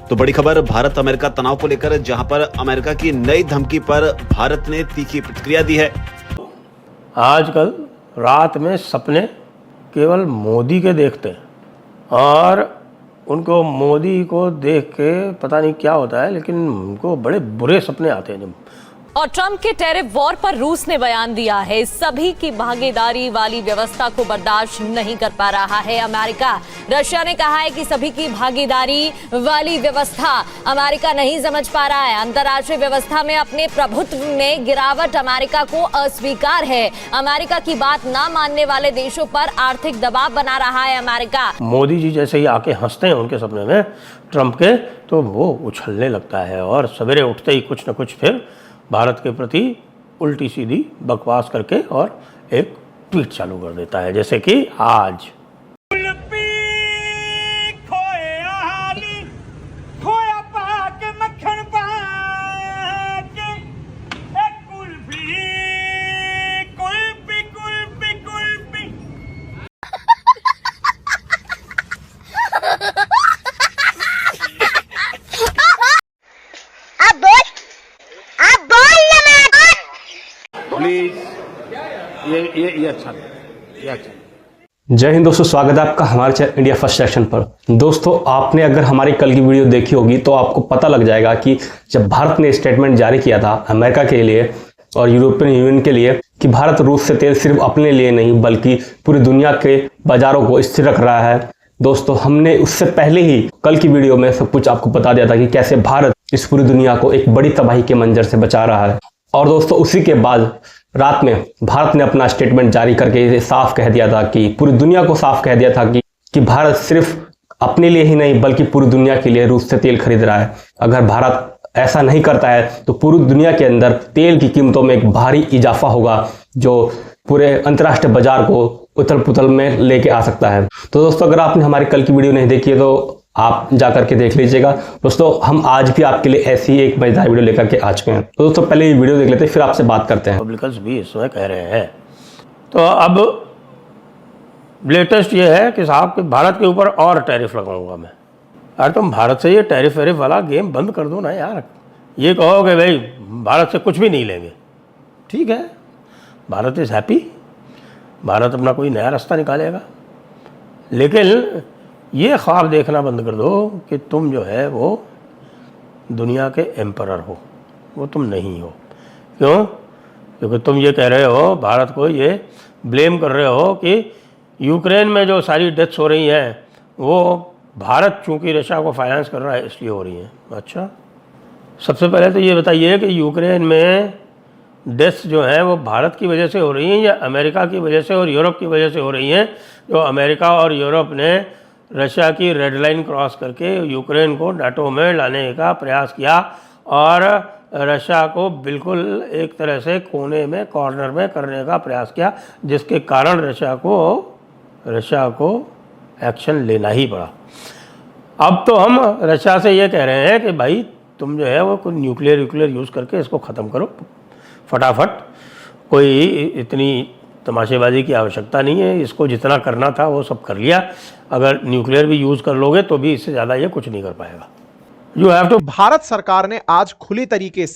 तो बड़ी खबर भारत अमेरिका तनाव को लेकर, जहां पर अमेरिका की नई धमकी पर भारत ने तीखी प्रतिक्रिया दी है। आजकल रात में सपने केवल मोदी के देखते हैं और उनको मोदी को देख के पता नहीं क्या होता है, लेकिन उनको बड़े बुरे सपने आते हैं। और ट्रंप के टैरिफ वॉर पर रूस ने बयान दिया है, सभी की भागीदारी वाली व्यवस्था को बर्दाश्त नहीं कर पा रहा है अमेरिका। रशिया ने कहा है कि सभी की भागीदारी वाली व्यवस्था अमेरिका नहीं समझ पा रहा है। अंतर्राष्ट्रीय व्यवस्था में अपने प्रभुत्व में गिरावट अमेरिका को अस्वीकार है। अमेरिका की बात ना मानने वाले देशों पर आर्थिक दबाव बना रहा है अमेरिका। मोदी जी जैसे ही आके हंसते हैं उनके सपने में ट्रंप के, तो वो उछलने लगता है और सवेरे उठते ही कुछ न कुछ फिर भारत के प्रति उल्टी सीधी बकवास करके और एक ट्वीट चालू कर देता है, जैसे कि आज। ये अच्छा। जय हिंद दोस्तों, स्वागत है आपका हमारे चैनल इंडिया फर्स्ट सेक्शन पर। दोस्तों, आपने अगर हमारी कल की वीडियो देखी होगी तो आपको पता लग जाएगा कि जब भारत ने स्टेटमेंट जारी किया था अमेरिका के लिए और यूरोपियन यूनियन के लिए कि भारत रूस से तेल सिर्फ अपने लिए नहीं बल्कि पूरी दुनिया के बाजारों को स्थिर रख रहा है। दोस्तों, हमने उससे पहले ही कल की वीडियो में सब कुछ आपको बता दिया था कि कैसे भारत इस पूरी दुनिया को एक बड़ी तबाही के मंजर से बचा रहा है। और दोस्तों, उसी के बाद रात में भारत ने अपना स्टेटमेंट जारी करके इसे साफ कह दिया था कि पूरी दुनिया को साफ कह दिया था कि भारत सिर्फ अपने लिए ही नहीं बल्कि पूरी दुनिया के लिए रूस से तेल खरीद रहा है। अगर भारत ऐसा नहीं करता है तो पूरी दुनिया के अंदर तेल की कीमतों में एक भारी इजाफा होगा जो पूरे अंतर्राष्ट्रीय बाजार को उथल पुथल में लेके आ सकता है। तो दोस्तों, अगर आपने हमारी कल की वीडियो नहीं देखी है तो आप जा करके देख लीजिएगा। दोस्तों, हम आज भी आपके लिए ऐसी ही एक मजेदार वीडियो लेकर के आ चुके हैं। तो दोस्तों, पहले ये वीडियो देख लेते हैं, फिर आपसे बात करते हैं। रिपब्लिकन्स भी इसमें कह रहे हैं। तो अब लेटेस्ट ये है कि साहब कि भारत के ऊपर और टैरिफ लगाऊंगा मैं। अरे तुम भारत से ये टैरिफ वैरिफ वाला गेम बंद कर दो ना यार। ये कहो कि भाई भारत से कुछ भी नहीं लेंगे, ठीक है, भारत इज हैप्पी, भारत अपना कोई नया रास्ता निकालेगा। लेकिन ये ख्वाब देखना बंद कर दो कि तुम जो है वो दुनिया के एम्परर हो, वो तुम नहीं हो। क्यों? क्योंकि तुम ये कह रहे हो, भारत को ये ब्लेम कर रहे हो कि यूक्रेन में जो सारी डेथ्स हो रही हैं वो भारत चूँकि रशिया को फाइनेंस कर रहा है इसलिए हो रही हैं। अच्छा, सबसे पहले तो ये बताइए कि यूक्रेन में डेथ्स जो हैं वो भारत की वजह से हो रही हैं या अमेरिका की वजह से और यूरोप की वजह से हो रही हैं? जो अमेरिका और यूरोप ने रशिया की रेड लाइन क्रॉस करके यूक्रेन को नाटो में लाने का प्रयास किया और रशिया को बिल्कुल एक तरह से कोने में कॉर्नर में करने का प्रयास किया, जिसके कारण रशिया को एक्शन लेना ही पड़ा। अब तो हम रशिया से ये कह रहे हैं कि भाई तुम जो है वो कोई न्यूक्लियर यूज़ करके इसको ख़त्म करो फटाफट, कोई इतनी तमाशेबाजी की आवश्यकता नहीं है, इसको जितना करना था वो सब कर लिया। अगर न्यूक्लियर भी यूज़ कर लोगे तो भी इससे ज़्यादा ये कुछ नहीं कर पाएगा। You have to. भारत सरकार ने आज खुले तरीके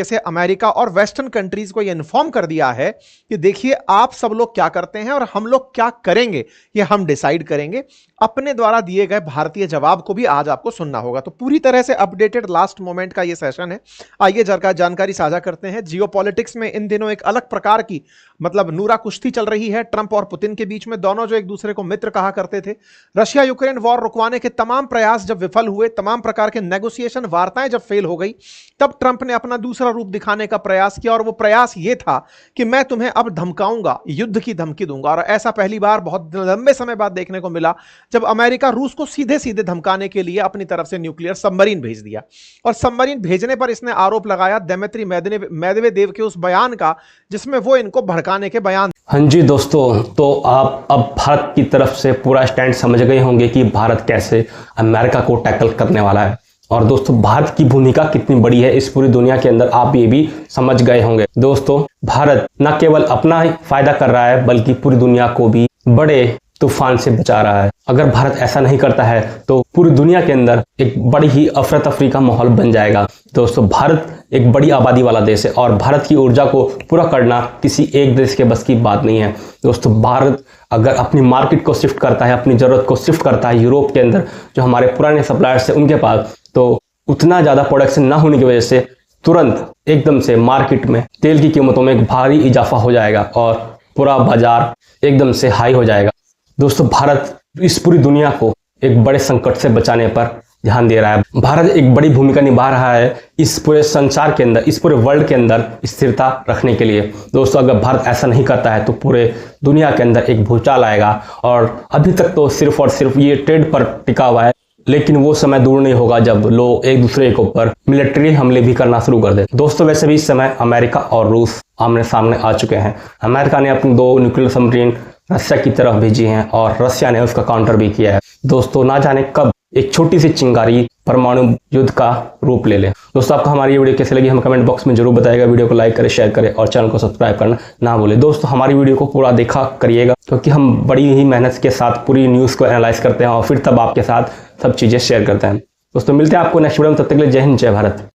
से अमेरिका और वेस्टर्न कंट्रीज को यह इन्फॉर्म कर दिया है कि देखिए आप सब लोग क्या करते हैं और हम लोग क्या करेंगे ये हम डिसाइड करेंगे। अपने द्वारा दिए गए भारतीय जवाब को भी आज आपको सुनना होगा। तो पूरी तरह से अपडेटेड लास्ट मोमेंट का ये सेशन है। आइए जानकारी साझा करते हैं। जियोपॉलिटिक्स में इन दिनों एक अलग प्रकार की नूरा कुश्ती चल रही है ट्रंप और पुतिन के बीच में। दोनों जो एक दूसरे को मित्र कहा करते थे। रशिया यूक्रेन वॉर रुकवाने के तमाम प्रयास जब विफल हुए, तमाम प्रकार के नेगोशिएशन वार्ताएं जब फेल हो गई, तब ट्रंप ने अपना दूसरा रूप दिखाने का प्रयास किया और वो प्रयास ये था कि मैं तुम्हें अब धमकाऊंगा, युद्ध की धमकी दूंगा। और ऐसा पहली बार बहुत लंबे समय बाद देखने को मिला जब अमेरिका रूस को सीधे सीधे धमकाने के लिए अपनी तरफ से न्यूक्लियर सबमरीन भेज दिया। और सबमरीन भेजने पर इसने आरोप लगाया दिमित्री मेदवेदेव के उस बयान का जिसमें वो इनको भड़काने के बयान। हाँ जी दोस्तों, तो आप अब भारत की तरफ से पूरा स्टैंड समझ गए होंगे कि भारत कैसे अमेरिका को टैकल करने वाला है। और दोस्तों, भारत की भूमिका कितनी बड़ी है इस पूरी दुनिया के अंदर आप ये भी समझ गए होंगे। दोस्तों, भारत न केवल अपना ही फायदा कर रहा है बल्कि पूरी दुनिया को भी बड़े तूफान से बचा रहा है। अगर भारत ऐसा नहीं करता है तो पूरी दुनिया के अंदर एक बड़ी ही अफरा तफरी का माहौल बन जाएगा। दोस्तों, भारत एक बड़ी आबादी वाला देश है और भारत की ऊर्जा को पूरा करना किसी एक देश के बस की बात नहीं है। दोस्तों, भारत अगर अपनी मार्केट को शिफ्ट करता है, अपनी ज़रूरत को शिफ्ट करता है यूरोप के अंदर, जो हमारे पुराने सप्लायर्स हैं उनके पास, तो उतना ज़्यादा प्रोडक्शन ना होने की वजह से तुरंत एकदम से मार्केट में तेल की कीमतों में एक भारी इजाफा हो जाएगा और पूरा बाजार एकदम से हाई हो जाएगा। दोस्तों, भारत इस पूरी दुनिया को एक बड़े संकट से बचाने पर ध्यान दे रहा है। भारत एक बड़ी भूमिका निभा रहा है इस पूरे संसार के अंदर, इस पूरे वर्ल्ड के अंदर स्थिरता रखने के लिए। दोस्तों, अगर भारत ऐसा नहीं करता है तो पूरे दुनिया के अंदर एक भूचाल आएगा और अभी तक तो सिर्फ और सिर्फ ये ट्रेड पर टिका हुआ है, लेकिन वो समय दूर नहीं होगा जब लोग एक दूसरे के ऊपर मिलिट्री हमले भी करना शुरू कर दे। दोस्तों, वैसे भी इस समय अमेरिका और रूस आमने सामने आ चुके हैं। अमेरिका ने अपनी 2 न्यूक्लियर सबमरीन रशिया की तरफ भेजी हैं और रशिया ने उसका काउंटर भी किया है। दोस्तों, ना जाने कब एक छोटी सी चिंगारी परमाणु युद्ध का रूप ले ले। दोस्तों, आपको हमारी ये वीडियो कैसे लगी हमें कमेंट बॉक्स में जरूर बताइएगा। वीडियो को लाइक करें, शेयर करें और चैनल को सब्सक्राइब करना ना भूलें। दोस्तों, हमारी वीडियो को पूरा देखा करिएगा, क्योंकि हम बड़ी ही मेहनत के साथ पूरी न्यूज़ को एनालाइज करते हैं और फिर तब आपके साथ सब चीज़ें शेयर करते हैं। दोस्तों, मिलते हैं आपको नेक्स्ट वीडियो में, तब तक के लिए जय हिंद, जय भारत।